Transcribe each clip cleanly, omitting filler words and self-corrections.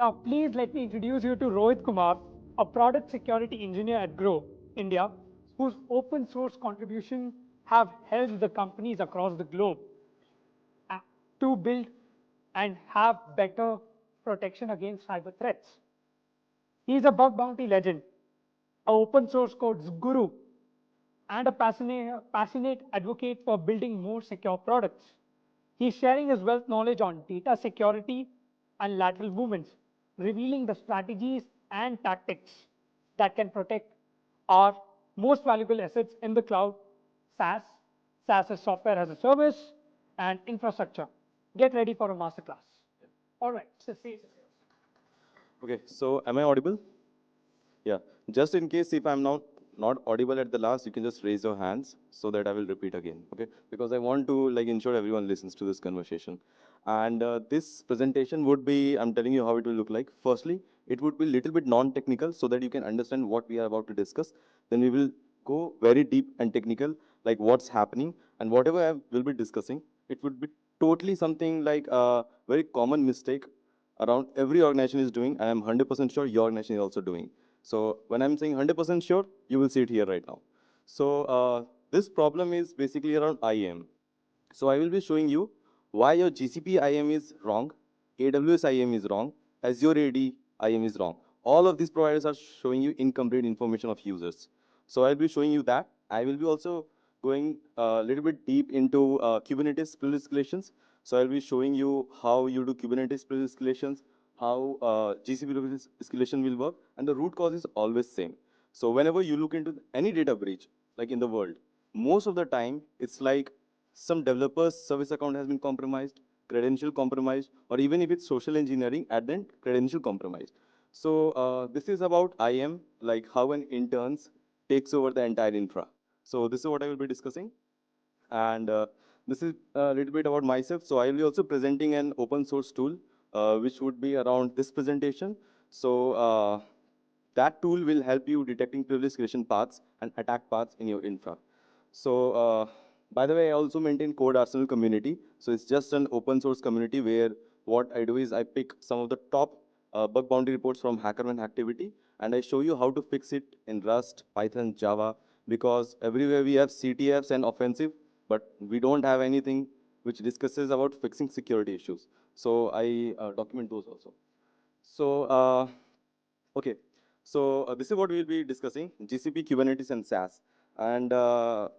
Now, please let me introduce you to Rohit Kumar, a product security engineer at 𝗂, India, whose open source contribution have helped the companies across the globe to build and have better protection against cyber threats. He is a bug bounty legend, an open source code's guru, and a passionate advocate for building more secure products. He's sharing his wealth knowledge on data security and lateral movements, revealing the strategies and tactics that can protect our most valuable assets in the cloud, SaaS, SaaS is software as a service, and infrastructure. Get ready for a masterclass. All right, so see. Okay, so am I audible? Yeah, just in case if I'm not audible at the last, you can just raise your hands so that I will repeat again, okay? Because I want to ensure everyone listens to this conversation. And this presentation would be, I'm telling you how it will look like. Firstly, it would be a little bit non-technical so that you can understand what we are about to discuss. Then we will go very deep and technical, like what's happening, and whatever I will be discussing, it would be totally something like a very common mistake around every organization is doing, and I'm 100% sure your organization is also doing. So when I'm saying 100% sure, you will see it here right now. So this problem is basically around IAM. So I will be showing you why your GCP IAM is wrong, AWS IAM is wrong, Azure AD IAM is wrong. All of these providers are showing you incomplete information of users. So I'll be showing you that. I will be also going a little bit deep into Kubernetes privilege escalations. So I'll be showing you how you do Kubernetes privilege escalations, how GCP privilege escalation will work, and the root cause is always same. So whenever you look into any data breach, like in the world, most of the time it's like some developer's service account has been compromised, credential compromised, or even if it's social engineering, at the end, credential compromised. So this is about IAM, like how an interns takes over the entire infra. So this is what I will be discussing. And this is a little bit about myself. So I will be also presenting an open source tool, which would be around this presentation. So that tool will help you detecting privilege escalation paths and attack paths in your infra. So by the way, I also maintain Code Arsenal community. So it's just an open source community where what I do is I pick some of the top bug bounty reports from HackerMan activity, and I show you how to fix it in Rust, Python, Java, because everywhere we have CTFs and offensive, but we don't have anything which discusses about fixing security issues. So I document those also. So, okay. So this is what we'll be discussing, GCP, Kubernetes, and SaaS. And to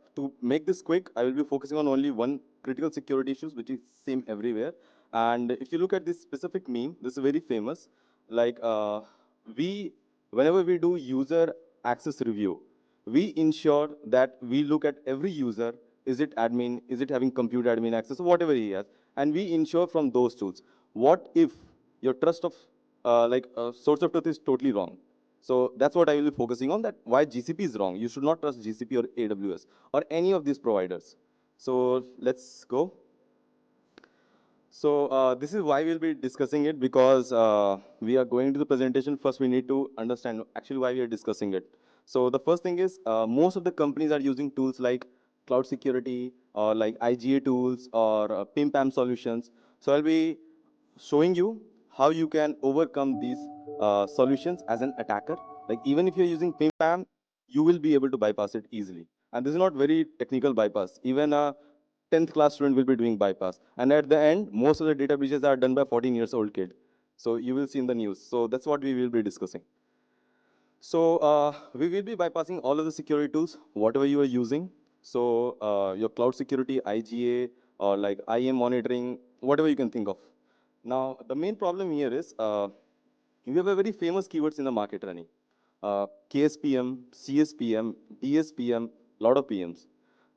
make this quick, I will be focusing on only one critical security issues, which is same everywhere. And if you look at this specific meme, this is very famous. Like whenever we do user access review, we ensure that we look at every user, is it admin, is it having compute admin access, whatever he has, and we ensure from those tools. What if your trust of source of truth is totally wrong? So that's what I will be focusing on, that why GCP is wrong. You should not trust GCP or AWS or any of these providers. So let's go. So this is why we'll be discussing it, because we are going to the presentation. First, we need to understand actually why we are discussing it. So the first thing is most of the companies are using tools like cloud security or like IGA tools or PIM-PAM solutions. So I'll be showing you how you can overcome these solutions as an attacker. Like even if you're using PIM-PAM, you will be able to bypass it easily. And this is not very technical bypass. Even a 10th class student will be doing bypass. And at the end, most of the data breaches are done by 14 years old kid. So you will see in the news. So that's what we will be discussing. So we will be bypassing all of the security tools, whatever you are using. So your cloud security, IGA, or like IAM monitoring, whatever you can think of. Now, the main problem here is we have a very famous keywords in the market running. KSPM, CSPM, DSPM, lot of PMs.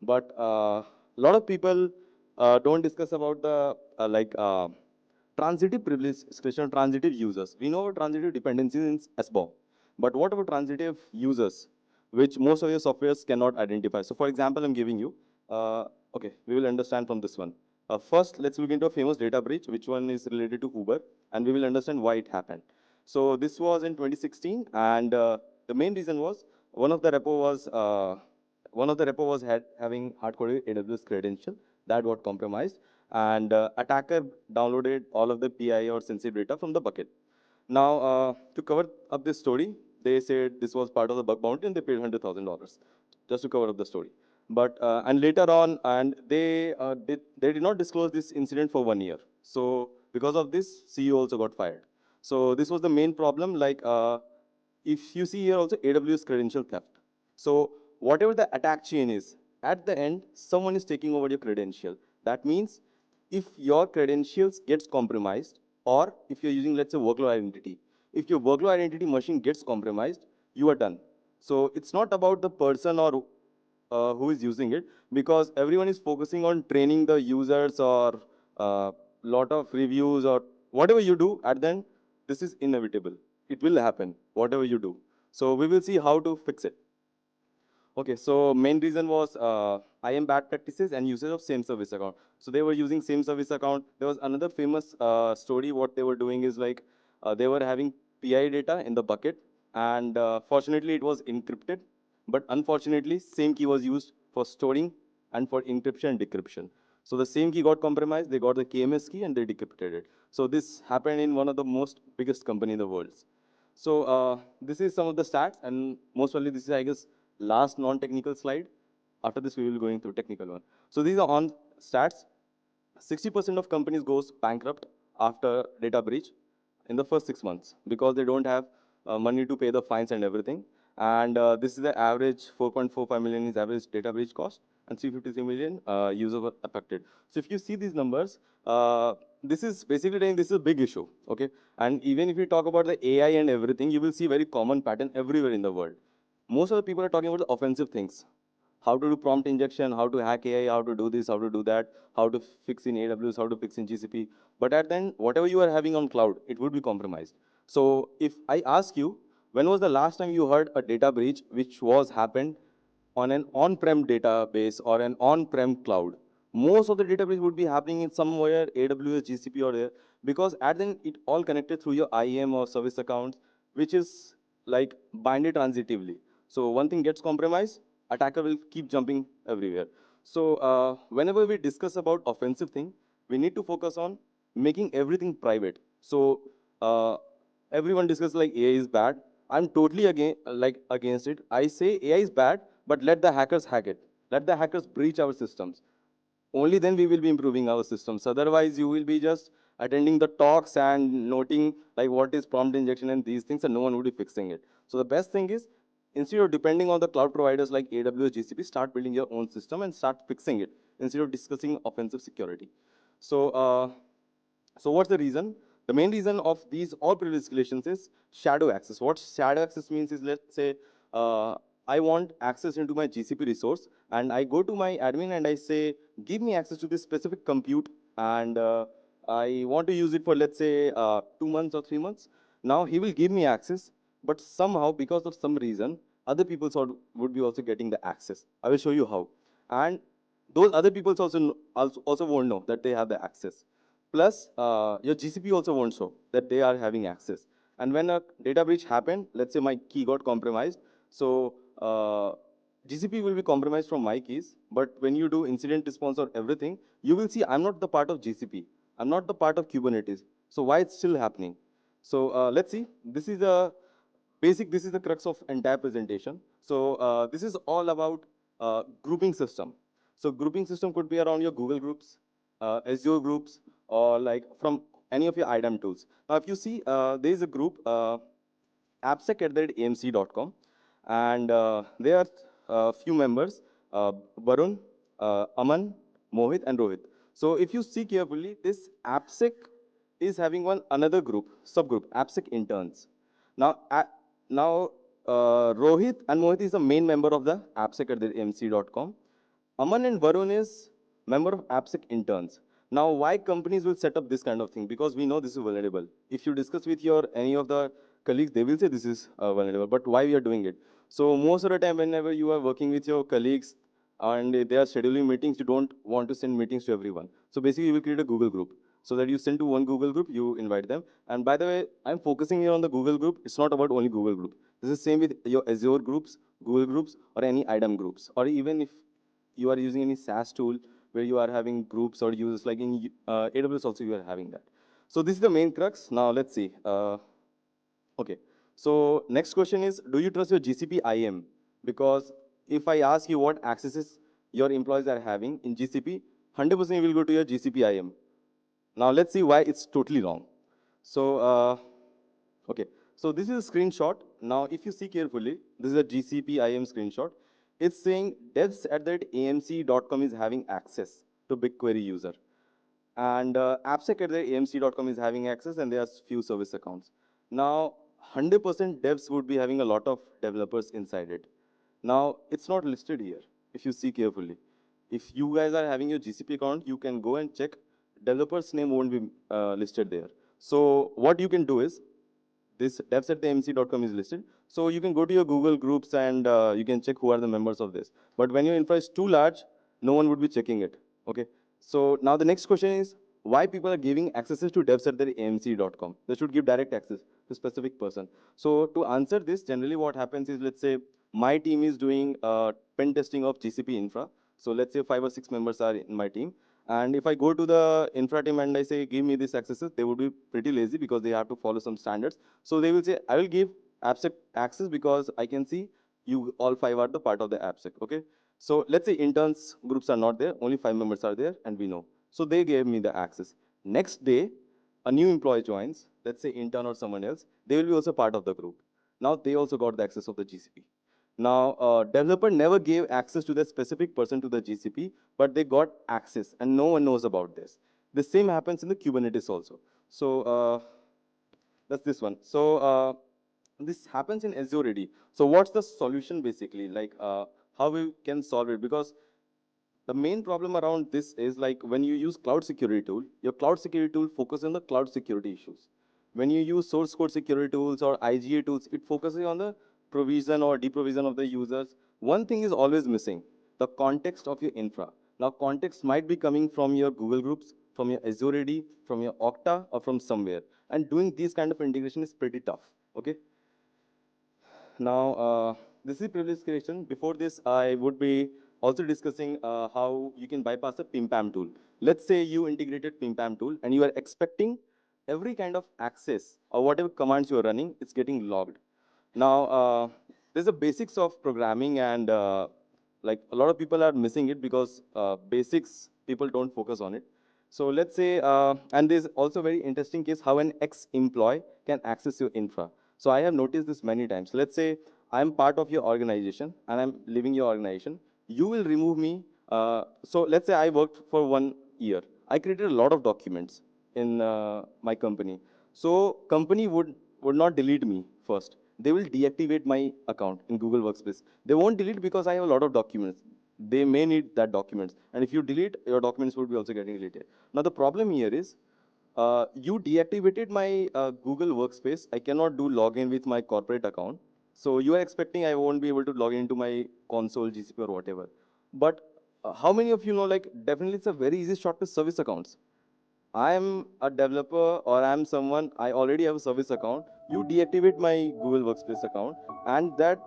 But a lot of people don't discuss about the transitive privilege escalation, transitive users. We know about transitive dependencies in SBOM. But what about transitive users, which most of your softwares cannot identify? So for example, I'm giving you, okay, we will understand from this one. First, let's look into a famous data breach, which one is related to Uber, and we will understand why it happened. So this was in 2016, and the main reason was one of the repo was having hard-coded AWS credential that got compromised, and attacker downloaded all of the PI or sensitive data from the bucket. Now, to cover up this story, they said this was part of the bug bounty and they paid $100,000 just to cover up the story. But, and later on, and they did not disclose this incident for 1 year. So because of this, CEO also got fired. So this was the main problem. Like, if you see here also, AWS credential theft. So whatever the attack chain is, at the end, someone is taking over your credential. That means if your credentials gets compromised, or if you're using, let's say, workload identity, if your workload identity machine gets compromised, you are done. So it's not about the person or who is using it, because everyone is focusing on training the users or lot of reviews or whatever you do. At the end, this is inevitable. It will happen, whatever you do. So we will see how to fix it. Okay, so main reason was IAM bad practices and usage of same service account. So they were using same service account. There was another famous story. What they were doing is like they were having PI data in the bucket, and fortunately it was encrypted, but unfortunately same key was used for storing and for encryption and decryption. So the same key got compromised. They got the KMS key and they decrypted it. So this happened in one of the most biggest company in the world. So this is some of the stats, and most probably this is, I guess, last non-technical slide. After this, we will going through technical one. So these are on stats. 60% of companies goes bankrupt after data breach in the first 6 months because they don't have money to pay the fines and everything. And this is the average 4.45 million is average data breach cost, and 353 million users were affected. So if you see these numbers, this is basically saying this is a big issue, okay? And even if you talk about the AI and everything, you will see very common pattern everywhere in the world. Most of the people are talking about the offensive things. How to do prompt injection, how to hack AI, how to do this, how to do that, how to fix in AWS, how to fix in GCP. But at the end, whatever you are having on cloud, it would be compromised. So if I ask you, when was the last time you heard a data breach which was happened on an on-prem database or an on-prem cloud? Most of the data breach would be happening in somewhere AWS, GCP or there, because at the end, it all connected through your IAM or service accounts, which is like binded transitively. So one thing gets compromised, attacker will keep jumping everywhere. So whenever we discuss about offensive thing, we need to focus on making everything private. So everyone discusses like AI is bad. I'm totally against it. I say AI is bad, but let the hackers hack it. Let the hackers breach our systems. Only then we will be improving our systems. Otherwise, you will be just attending the talks and noting like what is prompt injection and these things, and no one will be fixing it. So the best thing is, instead of depending on the cloud providers like AWS, GCP, start building your own system and start fixing it instead of discussing offensive security. So, so what's the reason? The main reason of these all privilege escalations is shadow access. What shadow access means is, let's say, I want access into my GCP resource, and I go to my admin and I say, give me access to this specific compute, and I want to use it for, let's say, 2 months or 3 months. Now he will give me access, but somehow, because of some reason, other people would be also getting the access. I will show you how. And those other people also won't know that they have the access. Plus, your GCP also won't show that they are having access. And when a data breach happened, let's say my key got compromised, so GCP will be compromised from my keys, but when you do incident response or everything, you will see I'm not the part of GCP. I'm not the part of Kubernetes. So why it's still happening? So let's see. This is this is the crux of entire presentation. So this is all about grouping system. So grouping system could be around your Google groups, Azure groups, or like from any of your IDAM tools. Now, if you see, there is a group, 𝗟R𝘁𝗲𝗿𝗹, and there are few members, Varun, Aman, Mohit, and Rohit. So if you see carefully, this AppSec is having one another group, subgroup, AppSec interns. Now, Rohit and Mohit is the main member of the 𝗟R𝘁𝗻𝐶.com. Aman and Varun is member of AppSec interns. Now, why companies will set up this kind of thing? Because we know this is vulnerable. If you discuss with your any of the colleagues, they will say this is vulnerable. But why we are doing it? So most of the time, whenever you are working with your colleagues and they are scheduling meetings, you don't want to send meetings to everyone. So basically, you will create a Google group. So that you send to one Google group, you invite them. And by the way, I'm focusing here on the Google group. It's not about only Google group. This is same with your Azure groups, Google groups, or any IDAM groups. Or even if you are using any SaaS tool where you are having groups or users, like in AWS also you are having that. So this is the main crux. Now let's see. Okay. So next question is, do you trust your GCP IAM? Because if I ask you what accesses your employees are having in GCP, 100% you will go to your GCP IAM. Now let's see why it's totally wrong. So, okay. So this is a screenshot. Now, if you see carefully, this is a GCP IAM screenshot. It's saying devs at that amc.com is having access to BigQuery user. And AppSec at the amc.com is having access, and there are few service accounts. Now, 100% devs would be having a lot of developers inside it. Now, it's not listed here, if you see carefully. If you guys are having your GCP account, you can go and check. Developer's name won't be listed there. So what you can do is, this devs at the amc.com is listed. So you can go to your Google groups and you can check who are the members of this. But when your infra is too large, no one would be checking it. Okay. So now the next question is, why people are giving accesses to devs at their amc.com? They should give direct access to specific person. So to answer this, generally what happens is, let's say my team is doing pen testing of GCP infra. So let's say 5 or 6 members are in my team. And if I go to the infra team and I say, give me these accesses, they would be pretty lazy because they have to follow some standards. So they will say, I will give AppSec access because I can see you all 5 are the part of the AppSec, okay? So let's say interns groups are not there, only 5 members are there, and we know. So they gave me the access. Next day, a new employee joins, let's say intern or someone else, they will be also part of the group. Now they also got the access of the GCP. Now, developer never gave access to the specific person to the GCP, but they got access, and no one knows about this. The same happens in the Kubernetes also. So that's this one. So this happens in Azure AD. So what's the solution basically? Like how we can solve it? Because the main problem around this is, like, when you use cloud security tool, your cloud security tool focuses on the cloud security issues. When you use source code security tools or IGA tools, it focuses on the provision or deprovision of the users. One thing is always missing, the context of your infra. Now, context might be coming from your Google Groups, from your Azure AD, from your Okta, or from somewhere. And doing these kind of integration is pretty tough, okay? Now, this is privilege creation. Before this, I would be also discussing how you can bypass a PIM-PAM tool. Let's say you integrated PIM-PAM tool and you are expecting every kind of access or whatever commands you are running, it's getting logged. Now, there's the basics of programming, and like a lot of people are missing it because basics people don't focus on it. So let's say, and there's also a very interesting case how an ex-employee can access your infra. So I have noticed this many times. Let's say I'm part of your organization and I'm leaving your organization. You will remove me. So let's say I worked for 1 year. I created a lot of documents in my company. So company would not delete me first. They will deactivate my account in Google Workspace. They won't delete because I have a lot of documents. They may need that documents. And if you delete, your documents would be also getting deleted. Now the problem here is, you deactivated my Google Workspace. I cannot do login with my corporate account. So you are expecting I won't be able to log into my console, GCP or whatever. But how many of you know, like, definitely it's a very easy shot to service accounts. I am a developer or I'm someone, I already have a service account. You deactivate my Google Workspace account, and that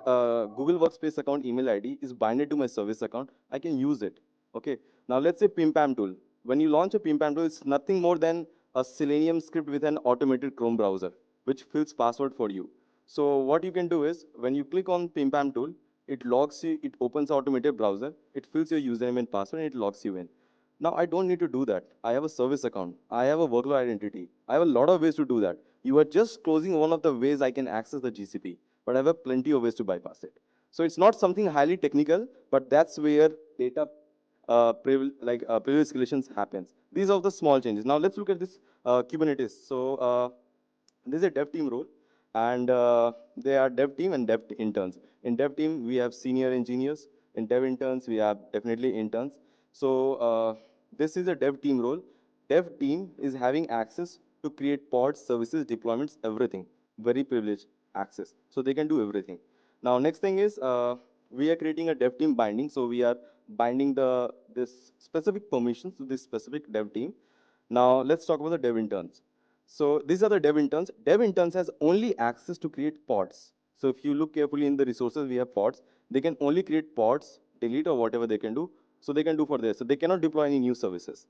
Google Workspace account email ID is binded to my service account. I can use it. Okay. Now let's say PIM-PAM tool. When you launch a PIM-PAM tool, it's nothing more than a Selenium script with an automated Chrome browser, which fills password for you. So what you can do is, when you click on PIM-PAM tool, it logs you, it opens automated browser, it fills your username and password, and it logs you in. Now, I don't need to do that. I have a service account. I have a workload identity. I have a lot of ways to do that. You are just closing one of the ways I can access the GCP, but I have plenty of ways to bypass it. So it's not something highly technical, but that's where data privilege escalations happens. These are the small changes. Now let's look at this Kubernetes. So this is a dev team role, and they are dev team and dev interns. In dev team, we have senior engineers. In dev interns, we have definitely interns. So this is a dev team role. Dev team is having access to create pods, services, deployments, everything. Very privileged access. So they can do everything. Now, next thing is, we are creating a dev team binding. So we are binding this specific permissions to this specific dev team. Now, let's talk about the dev interns. So these are the dev interns. Dev interns has only access to create pods. So if you look carefully in the resources, we have pods. They can only create pods, delete or whatever they can do. So they can do for this. So they cannot deploy any new services.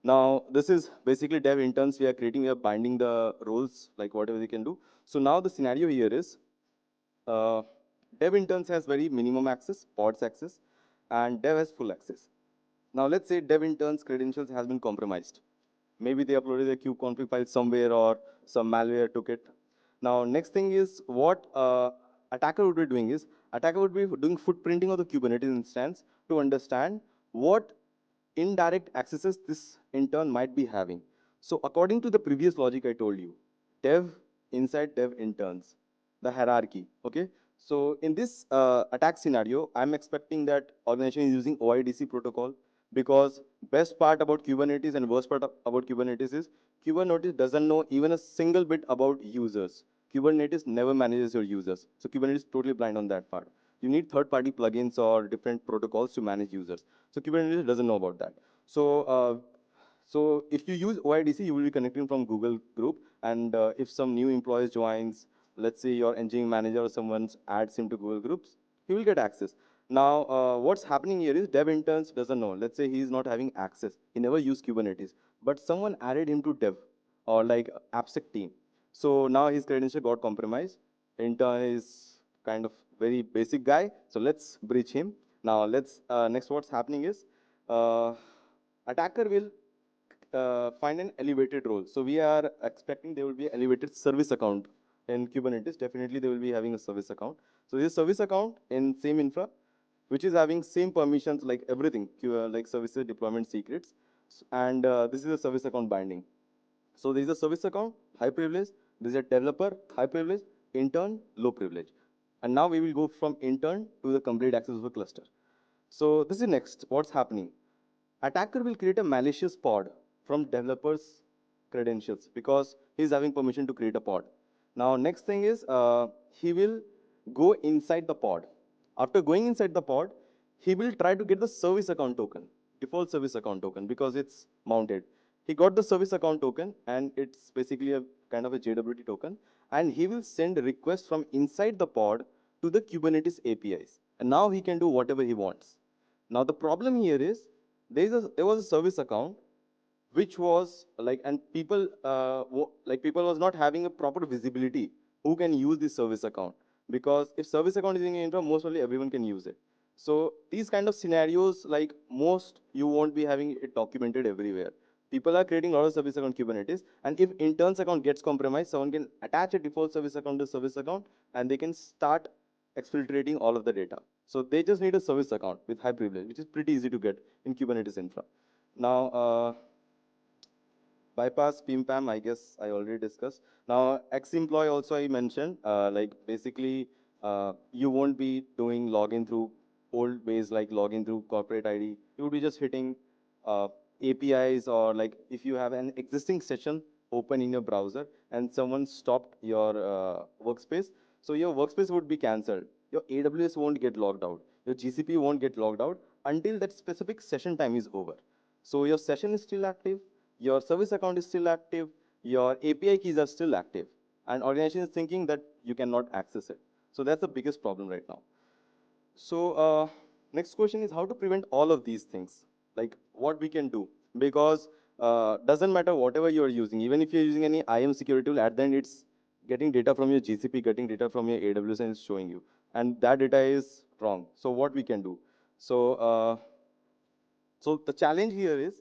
Now, this is basically dev interns we are creating. We are binding the roles, like whatever they can do. So now the scenario here is, uh, dev interns has very minimum access, pods access, and dev has full access. Now, let's say dev interns credentials has been compromised. Maybe they uploaded a kubeconfig file somewhere or some malware took it. Now, next thing is what attacker would be doing is, attacker would be doing footprinting of the Kubernetes instance to understand what indirect accesses this intern might be having. So according to the previous logic I told you, dev inside dev interns, the hierarchy, okay? So in this attack scenario, I'm expecting that organization is using OIDC protocol, because best part about Kubernetes and worst part about Kubernetes is Kubernetes doesn't know even a single bit about users. Kubernetes never manages your users. So Kubernetes is totally blind on that part. You need third-party plugins or different protocols to manage users. So Kubernetes doesn't know about that. So if you use OIDC, you will be connecting from Google group. And if some new employees joins, let's say your engineering manager or someone adds him to Google groups, he will get access. Now, what's happening here is dev interns doesn't know. Let's say he's not having access. He never used Kubernetes, but someone added him to dev or like AppSec team. So now his credential got compromised. Intern is kind of very basic guy. So let's breach him. Now let's, next what's happening is, attacker will find an elevated role. So we are expecting there will be an elevated service account in Kubernetes. Definitely they will be having a service account. So this service account in same infra, which is having same permissions like everything, like services, deployment secrets. And this is a service account binding. So there is a service account, high privilege. There is a developer, high privilege, intern, low privilege. And now we will go from intern to the complete access of a cluster. So this is next, what's happening? Attacker will create a malicious pod from developer's credentials because he's having permission to create a pod. Now, next thing is, he will go inside the pod. After going inside the pod, he will try to get the service account token, default service account token, because it's mounted. He got the service account token, and it's basically a kind of a JWT token, and he will send a request from inside the pod to the Kubernetes APIs. And now he can do whatever he wants. Now, the problem here is, there was a service account which was like, and people people was not having a proper visibility who can use this service account, because if service account is in infra, most probably everyone can use it. So these kind of scenarios, like most, you won't be having it documented everywhere. People are creating a lot of service account Kubernetes, and if intern's account gets compromised, someone can attach a default service account to service account, and they can start exfiltrating all of the data. So they just need a service account with high privilege, which is pretty easy to get in Kubernetes infra. Now, bypass PIM-PAM, I guess I already discussed. Now, ex-employee also I mentioned, like basically, you won't be doing login through old ways like login through corporate ID. You would be just hitting APIs, or like if you have an existing session open in your browser and someone stopped your workspace, so your workspace would be cancelled. Your AWS won't get logged out. Your GCP won't get logged out until that specific session time is over. So your session is still active, your service account is still active, your API keys are still active, and organization is thinking that you cannot access it. So that's the biggest problem right now. So next question is how to prevent all of these things, like what we can do, because doesn't matter whatever you're using, even if you're using any IAM security tool, at the end it's getting data from your GCP, getting data from your AWS, and it's showing you, and that data is wrong. So what we can do? So the challenge here is,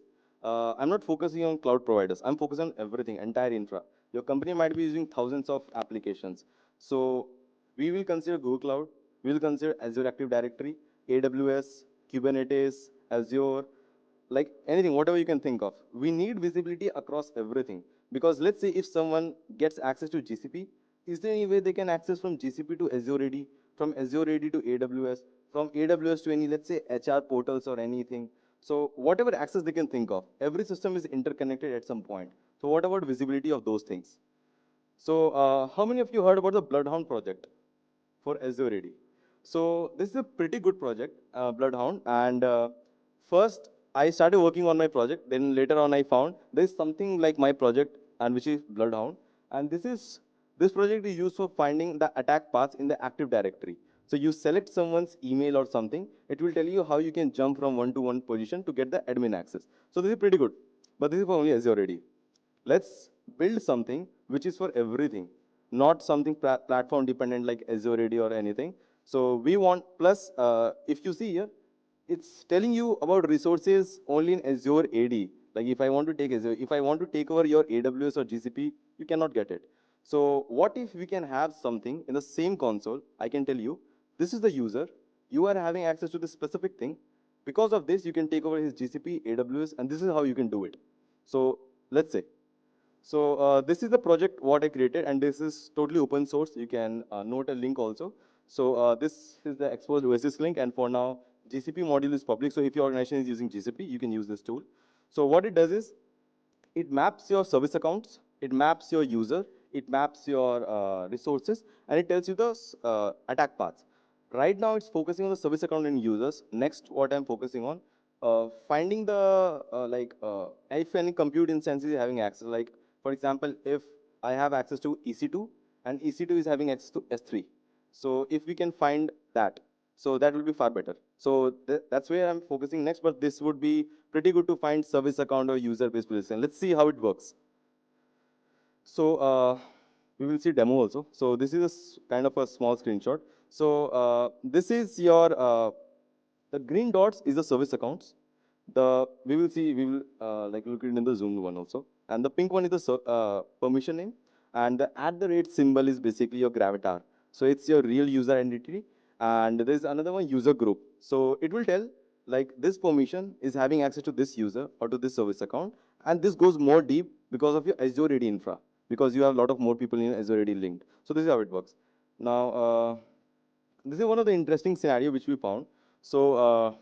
I'm not focusing on cloud providers. I'm focusing on everything, entire infra. Your company might be using thousands of applications. So we will consider Google Cloud. We will consider Azure Active Directory, AWS, Kubernetes, Azure, like anything, whatever you can think of. We need visibility across everything. Because let's say if someone gets access to GCP, is there any way they can access from GCP to Azure AD, from Azure AD to AWS, from AWS to any, let's say, HR portals or anything? So whatever access they can think of, every system is interconnected at some point. So what about visibility of those things? So how many of you heard about the Bloodhound project for Azure AD? So this is a pretty good project, Bloodhound. And first, I started working on my project. Then later on, I found there's something like my project, and which is Bloodhound. And this project is used for finding the attack paths in the Active Directory. So you select someone's email or something, it will tell you how you can jump from one to one position to get the admin access. So this is pretty good. but this is for only Azure AD. Let's build something which is for everything, not something platform dependent like Azure AD or anything. So we want, plus if you see here, it's telling you about resources only in Azure AD. Like if I want to take Azure, if I want to take over your AWS or GCP, you cannot get it. So what if we can have something in the same console? I can tell you, this is the user, you are having access to this specific thing. Because of this, you can take over his GCP, AWS, and this is how you can do it. So let's say, so this is the project what I created, and this is totally open source. You can note a link also. So this is the exposed Oasis link, and for now, GCP module is public. So if your organization is using GCP, you can use this tool. So what it does is, it maps your service accounts, it maps your user, it maps your resources, and it tells you the attack paths. Right now, it's focusing on the service account and users. Next, what I'm focusing on, finding the if any compute instance is having access. Like for example, if I have access to EC2 and EC2 is having access to S3, so if we can find that, so that will be far better. So that's where I'm focusing next. But this would be pretty good to find service account or user-based position. Let's see how it works. So we will see demo also. So this is a kind of a small screenshot. So this is your, the green dots is the service accounts. We will look it in the zoomed one also. And the pink one is the permission name. And the @ symbol is basically your gravatar. So it's your real user entity. And there's another one, user group. So it will tell, like, this permission is having access to this user or to this service account. And this goes more deep because of your Azure AD infra, because you have a lot of more people in Azure AD linked. So this is how it works. Now, this is one of the interesting scenario which we found. So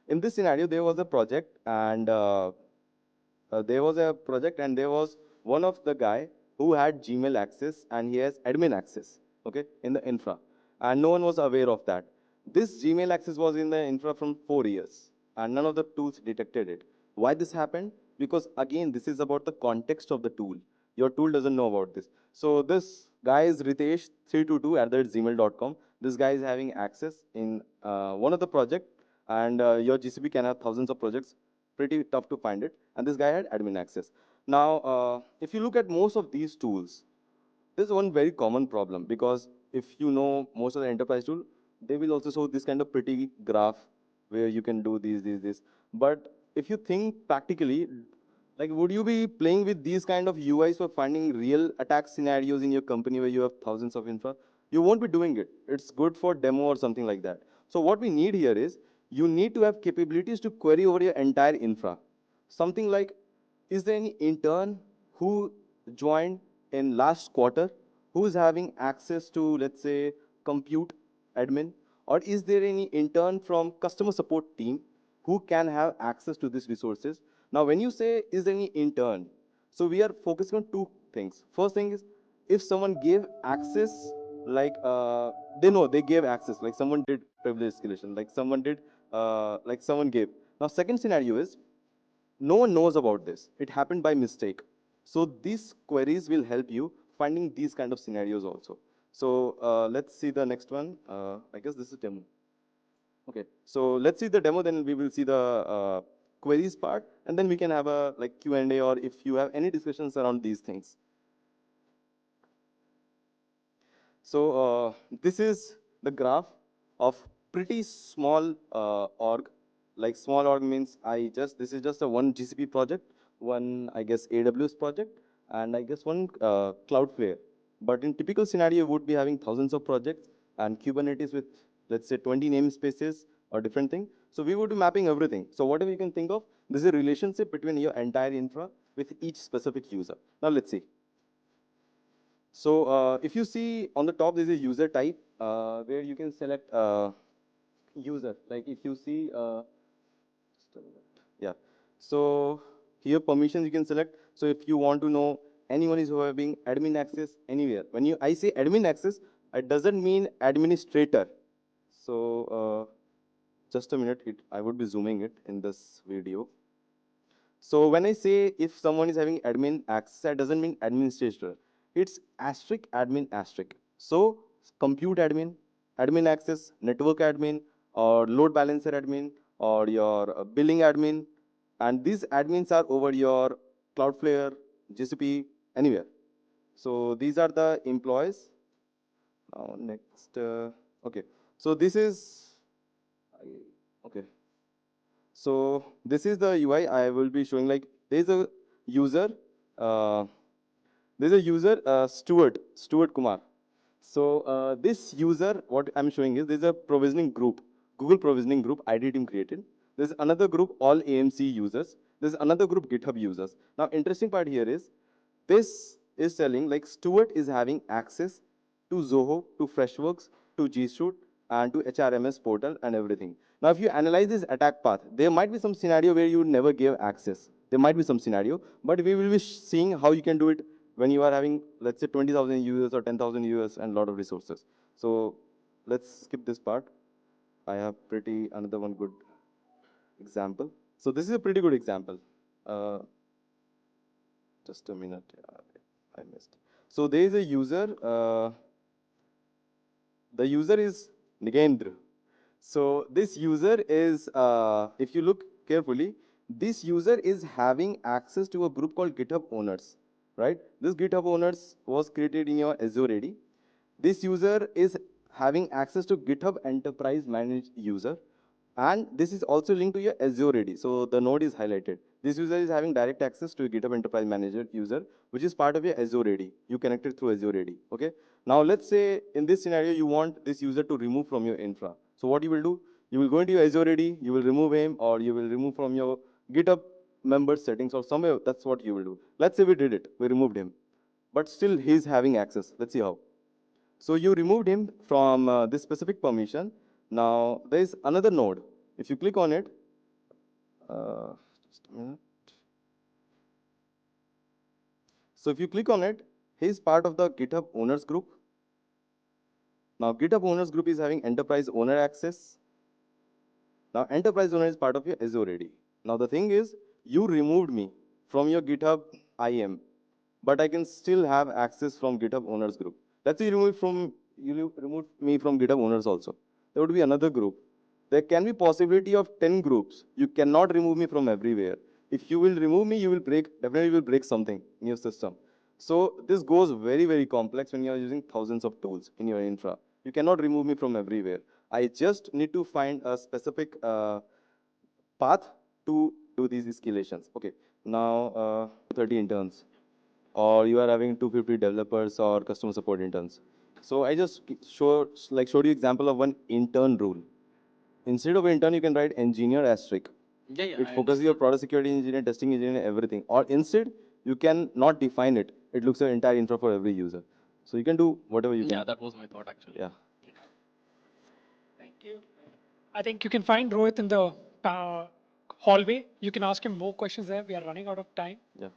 in this scenario, there was a project, and there was one of the guy who had Gmail access, and he has admin access, okay, in the infra, and no one was aware of that. This Gmail access was in the infra from 4 years, and none of the tools detected it. Why this happened? Because again, this is about the context of the tool. Your tool doesn't know about this. So this guy is Ritesh322@gmail.com. This guy is having access in one of the project, and your GCP can have thousands of projects. Pretty tough to find it. And this guy had admin access. Now, if you look at most of these tools, there's one very common problem, because if you know most of the enterprise tool, they will also show this kind of pretty graph where you can do this. But if you think practically, like, would you be playing with these kind of UIs for finding real attack scenarios in your company where you have thousands of infra? You won't be doing it. It's good for demo or something like that. So what we need here is, you need to have capabilities to query over your entire infra. Something like, is there any intern who joined in last quarter who is having access to, let's say, compute admin? Or is there any intern from customer support team who can have access to these resources? Now, when you say, is there any intern? So we are focusing on two things. First thing is, if someone gave access, like they know they gave access, like someone did privilege escalation, like someone gave. Now, second scenario is, no one knows about this. It happened by mistake. So these queries will help you finding these kind of scenarios also. So let's see the next one. I guess this is demo. Okay, so let's see the demo, then we will see the queries part, and then we can have a Q&A, or if you have any discussions around these things. So this is the graph of pretty small org. Like small org means this is just a one GCP project, one I guess AWS project, and I guess one Cloudflare. But in typical scenario, you would be having thousands of projects and Kubernetes with, let's say, 20 namespaces or different thing. So we would be mapping everything. So whatever you can think of, this is a relationship between your entire infra with each specific user. Now let's see. So if you see on the top, there's a user type where you can select user. Like if you see, yeah. So here permissions you can select. So if you want to know anyone is having admin access anywhere. When I say admin access, it doesn't mean administrator. So just a minute, I would be zooming it in this video. So when I say if someone is having admin access, that doesn't mean administrator. It's asterisk admin asterisk. So compute admin, admin access, network admin, or load balancer admin, or your billing admin, And these admins are over your Cloudflare, GCP, anywhere. So these are the employees. Now next, okay. So this is, okay. So this is the UI I will be showing. Like there's a user, uh, Stuart Kumar. So this user, what I'm showing is there's a provisioning group, Google provisioning group, ID team created. There's another group, all AMC users. There's another group, GitHub users. Now, interesting part here is this is telling like Stuart is having access to Zoho, to Freshworks, to G Suite, and to HRMS portal and everything. Now, if you analyze this attack path, there might be some scenario where you never give access. There might be some scenario, but we will be seeing how you can do it when you are having, let's say, 20,000 users or 10,000 users and a lot of resources. So let's skip this part. I have another one good example. So this is a pretty good example. Just a minute. I missed. So there is a user. The user is Nigendra. So this user is, if you look carefully, this user is having access to a group called GitHub Owners, right? This GitHub Owners was created in your Azure AD. This user is having access to GitHub Enterprise Managed User. And this is also linked to your Azure AD. So the node is highlighted. This user is having direct access to GitHub Enterprise Manager user, which is part of your Azure AD. You connected through Azure AD. Okay. Now let's say in this scenario, you want this user to remove from your infra. So what you will do? You will go into your Azure AD, you will remove him, or you will remove from your GitHub member settings or somewhere. That's what you will do. Let's say we did it. We removed him. But still he's having access. Let's see how. So you removed him from this specific permission. Now there is another node. If you click on it, just a minute. So if you click on it, he is part of the GitHub owners group. Now GitHub owners group is having enterprise owner access. Now enterprise owner is part of your Azure AD. Now the thing is, you removed me from your GitHub IAM, but I can still have access from GitHub owners group. Let's say you removed me from GitHub owners also. There would be another group. There can be possibility of 10 groups. You cannot remove me from everywhere. If you will remove me, you will definitely will break something in your system. So this goes very, very complex when you are using thousands of tools in your infra. You cannot remove me from everywhere. I just need to find a specific path to do these escalations. Okay, now 30 interns, or you are having 250 developers or customer support interns. So I just showed you example of one intern rule. Instead of intern, you can write engineer asterisk. It focuses your product security engineer, testing engineer, everything. Or instead, you can not define it. It looks at entire infra for every user. So you can do whatever you can. Yeah, that was my thought actually. Yeah. Thank you. I think you can find Rohit in the hallway. You can ask him more questions there. We are running out of time. Yeah.